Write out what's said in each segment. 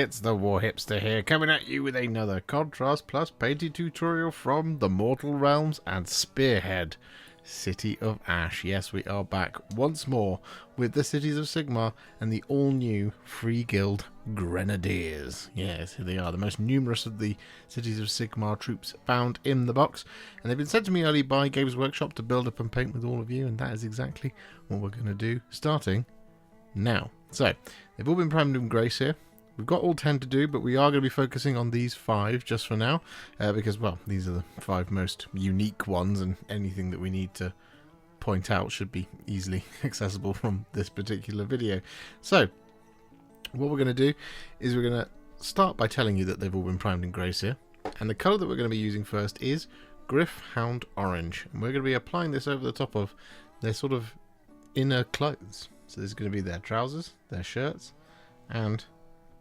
it's the Warhipster here, coming at you with another Contrast Plus painting tutorial from the Mortal Realms and Spearhead, City of Ash. Yes, we are back once more with the Cities of Sigmar and the all-new Freeguild Grenadiers. Yes, here they are, the most numerous of the Cities of Sigmar troops found in the box. And they've been sent to me early by Games Workshop to build up and paint with all of you, and that is exactly what we're going to do, starting now. So, they've all been primed in grace here. We've got all 10 to do, but we are going to be focusing on these 5 just for now, because, well, these are the 5 most unique ones, and anything that we need to point out should be easily accessible from this particular video. So, what we're going to do is we're going to start by telling you that they've all been primed in grace here, and the colour that we're going to be using first is Gryph-Hound Orange, and we're going to be applying this over the top of their sort of inner clothes. So this is going to be their trousers, their shirts, and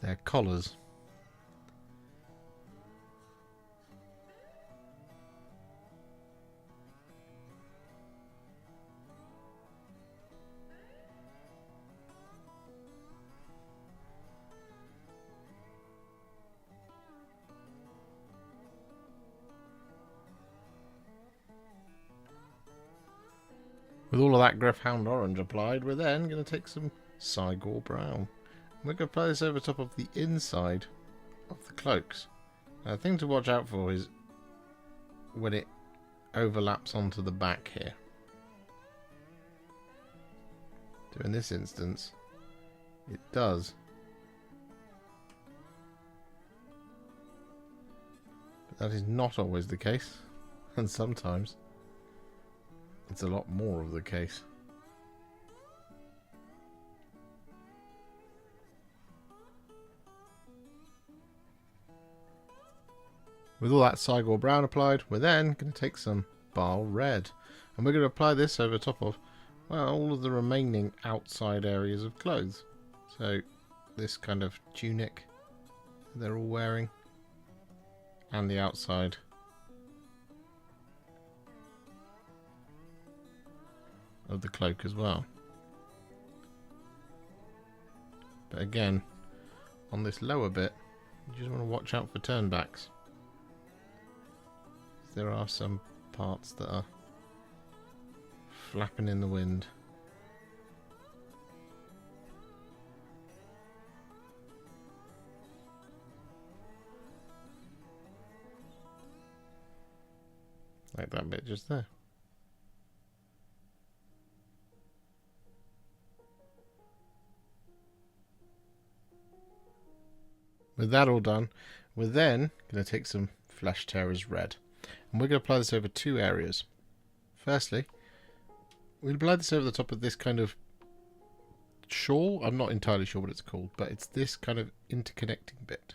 their collars. With all of that Gryph-Hound Orange applied, we're then going to take some Cygor Brown. We're going to apply this over top of the inside of the cloaks. Now, the thing to watch out for is when it overlaps onto the back here. So in this instance, it does. But that is not always the case, and sometimes it's a lot more of the case. With all that Cygor Brown applied, we're then going to take some Baal Red. And we're going to apply this over top of, well, all of the remaining outside areas of clothes. So, this kind of tunic they're all wearing, and the outside of the cloak as well. But again, on this lower bit, you just want to watch out for turnbacks. There are some parts that are flapping in the wind. Like that bit just there. With that all done, we're then going to take some Flesh Tearers Red. And we're going to apply this over 2 areas. Firstly, we'll apply this over the top of this kind of shawl. I'm not entirely sure what it's called, but it's this kind of interconnecting bit.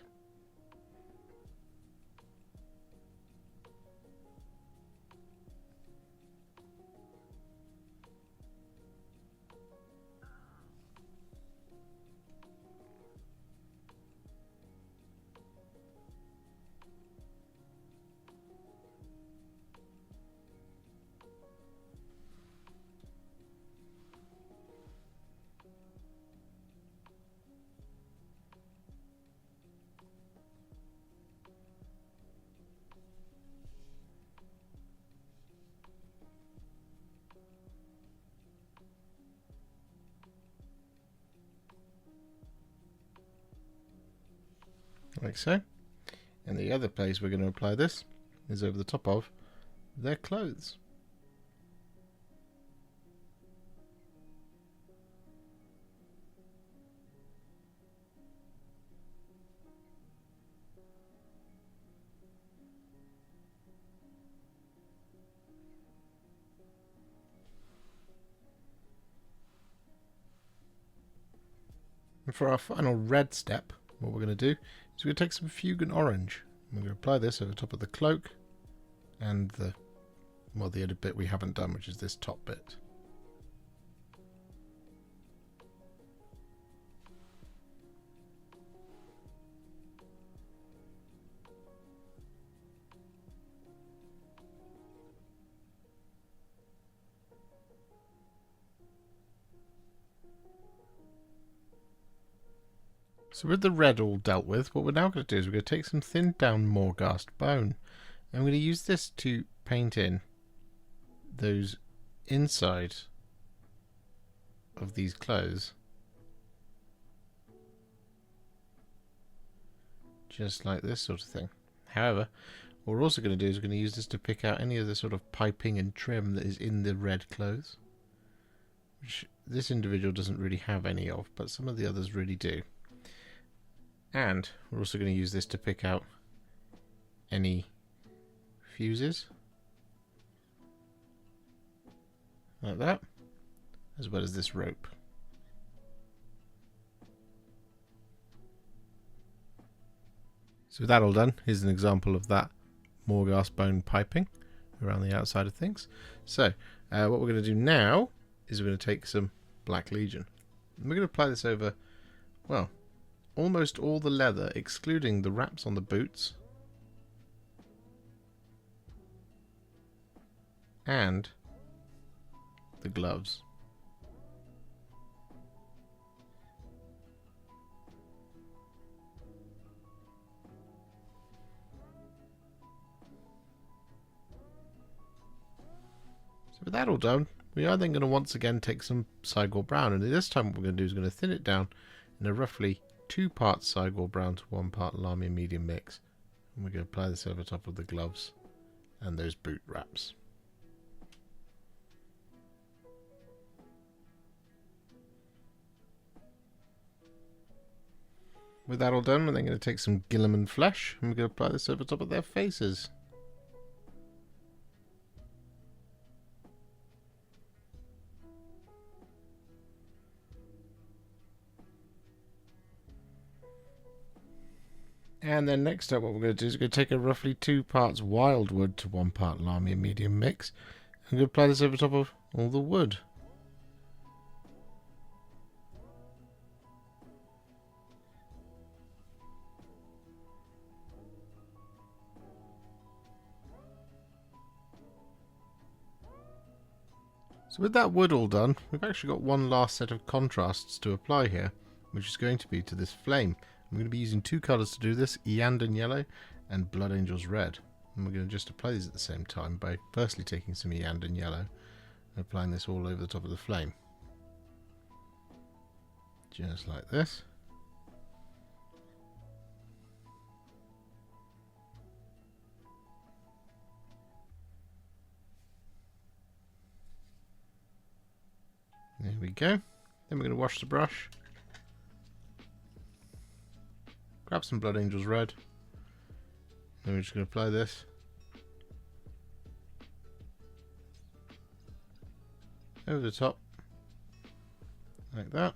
Like so. And the other place we're going to apply this is over the top of their clothes. And for our final red step, what we're going to do is we're going to take some Fuegan Orange. We're going to apply this over top of the cloak and the other bit we haven't done, which is this top bit. So with the red all dealt with, what we're now going to do is we're going to take some thinned down Morghast Bone. And we're going to use this to paint in those inside of these clothes. Just like this sort of thing. However, what we're also going to do is we're going to use this to pick out any of the sort of piping and trim that is in the red clothes. Which this individual doesn't really have any of, but some of the others really do. And we're also going to use this to pick out any fuses. Like that. As well as this rope. So with that all done, here's an example of that Morghast Bone piping around the outside of things. So what we're going to do now is we're going to take some Black Legion. And we're going to apply this over, well, almost all the leather, excluding the wraps on the boots and the gloves. So with that all done, we are then going to once again take some Cygor Brown, and this time what we're going to do is going to thin it down in a roughly 2 parts Cygor Brown to 1 part Lahmian medium mix. And we're going to apply this over top of the gloves and those boot wraps. With that all done, we're then going to take some Guilliman Flesh and we're going to apply this over top of their faces. And then next up what we're going to do is we're going to take a roughly 2 parts Wyldwood to 1 part Lahmian medium mix. And we're going to apply this over top of all the wood. So with that wood all done, we've actually got one last set of contrasts to apply here, which is going to be to this flame. I'm going to be using 2 colours to do this, Iyanden Yellow and Blood Angel's Red. And we're going to just apply these at the same time by firstly taking some Iyanden Yellow and applying this all over the top of the flame. Just like this. There we go. Then we're going to wash the brush. Grab some Blood Angel's Red. Then we're just going to apply this. Over the top. Like that.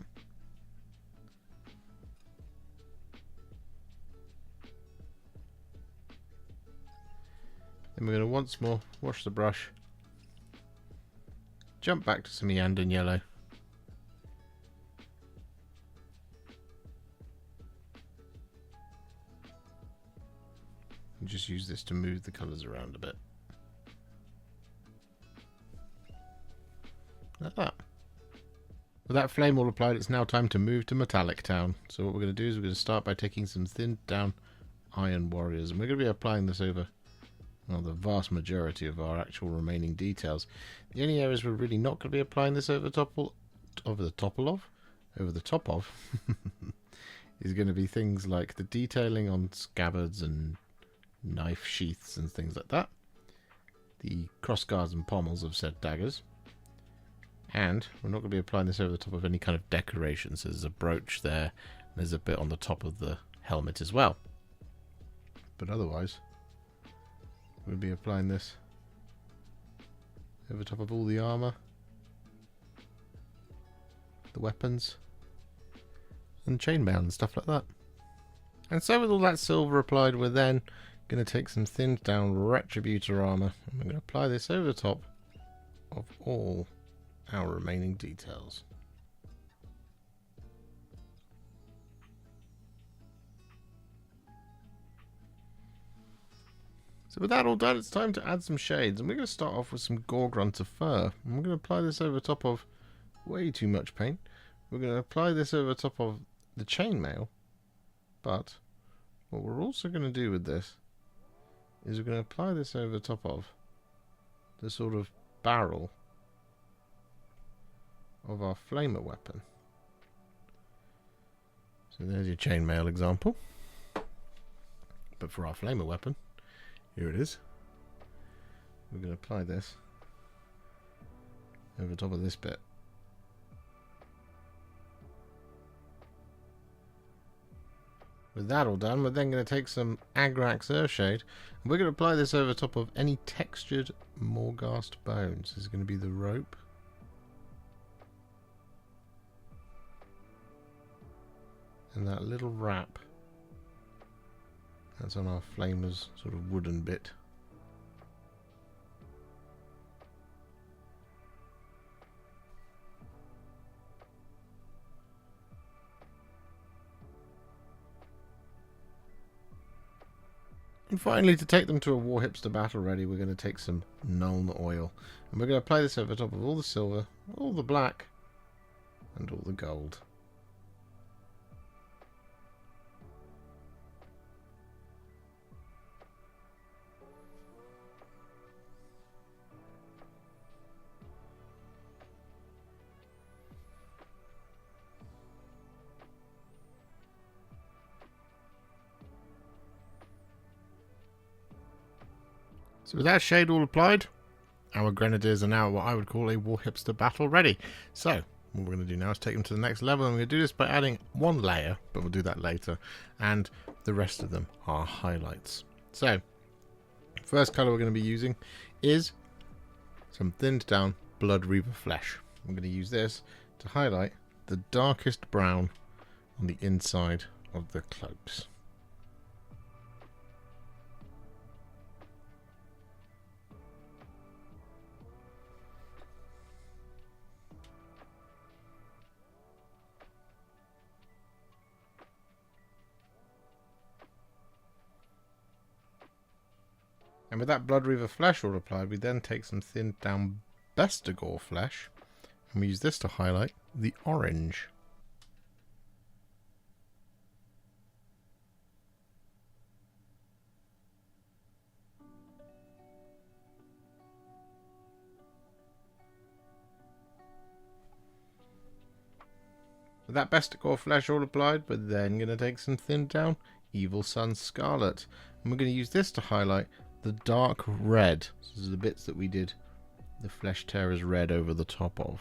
Then we're going to once more wash the brush. Jump back to some Iyanden Yellow. And just use this to move the colours around a bit. Like that. With that flame all applied, it's now time to move to Metallic Town. So what we're going to do is we're going to start by taking some thinned down Iron Warriors. And we're going to be applying this over, well, the vast majority of our actual remaining details. The only areas we're really not going to be applying this over the top of is going to be things like the detailing on scabbards and knife sheaths and things like that, the crossguards and pommels of said daggers, and we're not going to be applying this over the top of any kind of decoration. So there's a brooch there, and there's a bit on the top of the helmet as well, but otherwise we'll be applying this over top of all the armour, the weapons and chainmail and stuff like that. And so with all that silver applied, we're then going to take some thinned down Retributor Armour and we're going to apply this over the top of all our remaining details. So with that all done, it's time to add some shades, and we're going to start off with some Gore-Grunta Fur, and we're going to apply this over top of way too much paint. We're going to apply this over top of the chainmail, But what we're also going to do with this is we're going to apply this over the top of the sort of barrel of our flamer weapon. So there's your chainmail example. But for our flamer weapon, here it is. We're going to apply this over the top of this bit. With that all done, we're then going to take some Agrax Earthshade, and we're going to apply this over the top of any textured Morghast bones. This is going to be the rope. And that little wrap that's on our flamer's sort of wooden bit. And finally, to take them to a Warhipster battle ready, we're going to take some Nuln Oil. And we're going to apply this over the top of all the silver, all the black, and all the gold. So with that shade all applied, our Grenadiers are now what I would call a Warhipster battle ready. So what we're going to do now is take them to the next level, and we're going to do this by adding one layer, but we'll do that later, and the rest of them are highlights. So first colour we're going to be using is some thinned down Bloodreaver Flesh. I'm going to use this to highlight the darkest brown on the inside of the cloaks. And with that Bloodreaver Flesh all applied, we then take some thinned down Bestigor Flesh, and we use this to highlight the orange. With that Bestigor Flesh all applied, we're then going to take some thinned down Evil Sunz Scarlet, and we're going to use this to highlight the dark red. So this is the bits that we did the Flesh Tearers red over the top of.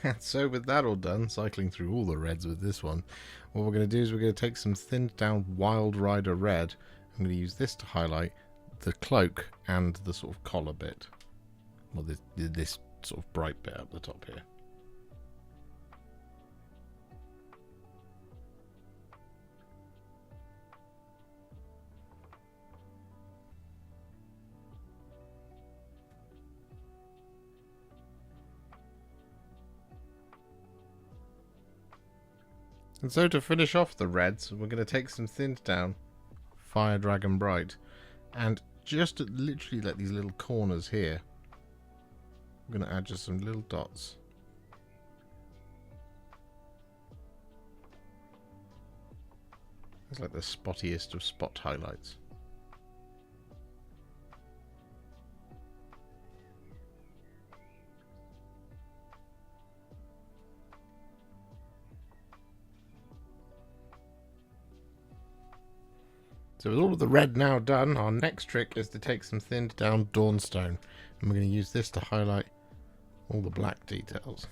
And so with that all done, cycling through all the reds with this one, what we're going to do is we're going to take some thinned down Wild Rider red. I'm going to use this to highlight the cloak and the sort of collar bit. Well, this sort of bright bit up the top here. And so to finish off the reds, we're going to take some thinned down Fire Dragon Bright, and just literally like these little corners here, I'm going to add just some little dots. It's like the spottiest of spot highlights. So with all of the red now done, our next trick is to take some thinned down Dawnstone, and we're going to use this to highlight all the black details.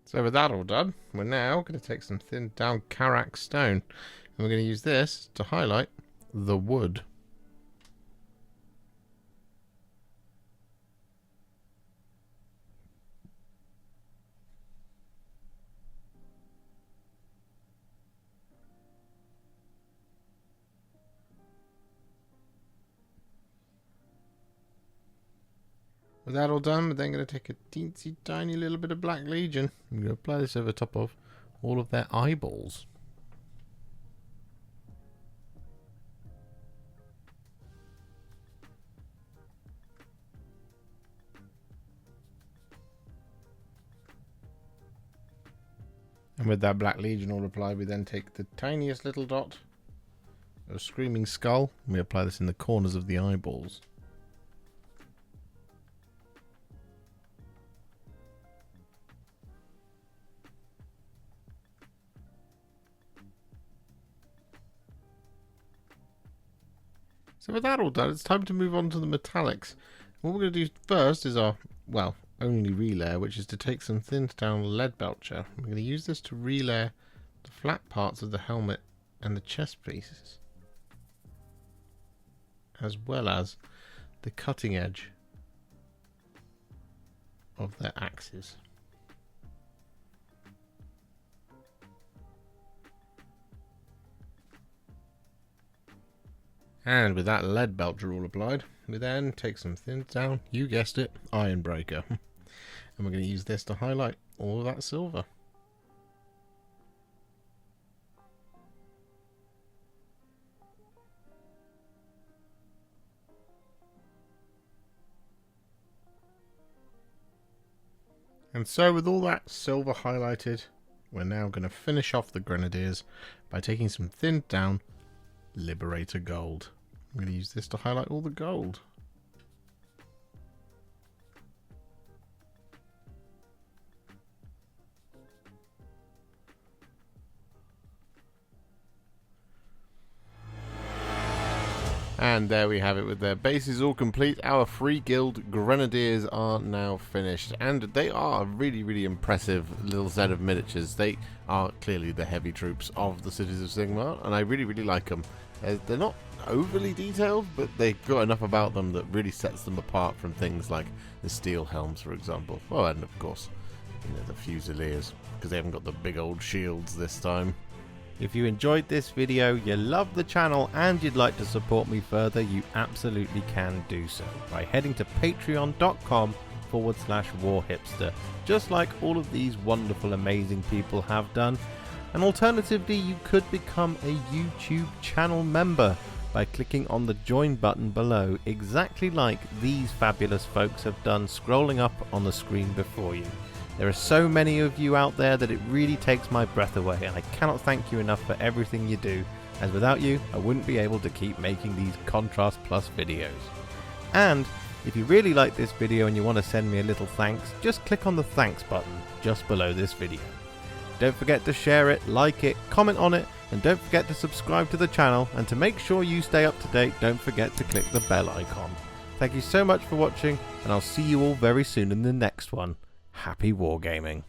So with that all done, we're now going to take some thinned down Agrax Stone, and we're going to use this to highlight the wood. With that all done, we're then going to take a teensy tiny little bit of Black Legion. I'm going to apply this over top of all of their eyeballs. And with that Black Legion all applied, we then take the tiniest little dot of Screaming Skull, and we apply this in the corners of the eyeballs. So with that all done, it's time to move on to the metallics. What we're going to do first is our, well, only relayer, which is to take some thinned down lead belcher. We're going to use this to relayer the flat parts of the helmet and the chest pieces, as well as the cutting edge of their axes. And with that lead belcher all applied, we then take some thinned down, you guessed it, Iron Breaker. And we're going to use this to highlight all of that silver. And so with all that silver highlighted, we're now going to finish off the Grenadiers by taking some thinned down Liberator Gold. I'm going to use this to highlight all the gold. And there we have it. With their bases all complete, our Freeguild Grenadiers are now finished. And they are a really, really impressive little set of miniatures. They are clearly the heavy troops of the Cities of Sigmar, and I really, really like them. They're not overly detailed, but they've got enough about them that really sets them apart from things like the Steelhelms, for example. Oh, and of course, you know, the Fusiliers, because they haven't got the big old shields this time. If you enjoyed this video, you love the channel, and you'd like to support me further, you absolutely can do so by heading to patreon.com/Warhipster, just like all of these wonderful, amazing people have done. And alternatively, you could become a YouTube channel member by clicking on the join button below, exactly like these fabulous folks have done scrolling up on the screen before you. There are so many of you out there that it really takes my breath away, and I cannot thank you enough for everything you do, as without you I wouldn't be able to keep making these Contrast Plus videos. And if you really like this video and you want to send me a little thanks, just click on the thanks button just below this video. Don't forget to share it, like it, comment on it, and don't forget to subscribe to the channel, and to make sure you stay up to date, don't forget to click the bell icon. Thank you so much for watching, and I'll see you all very soon in the next one. Happy wargaming.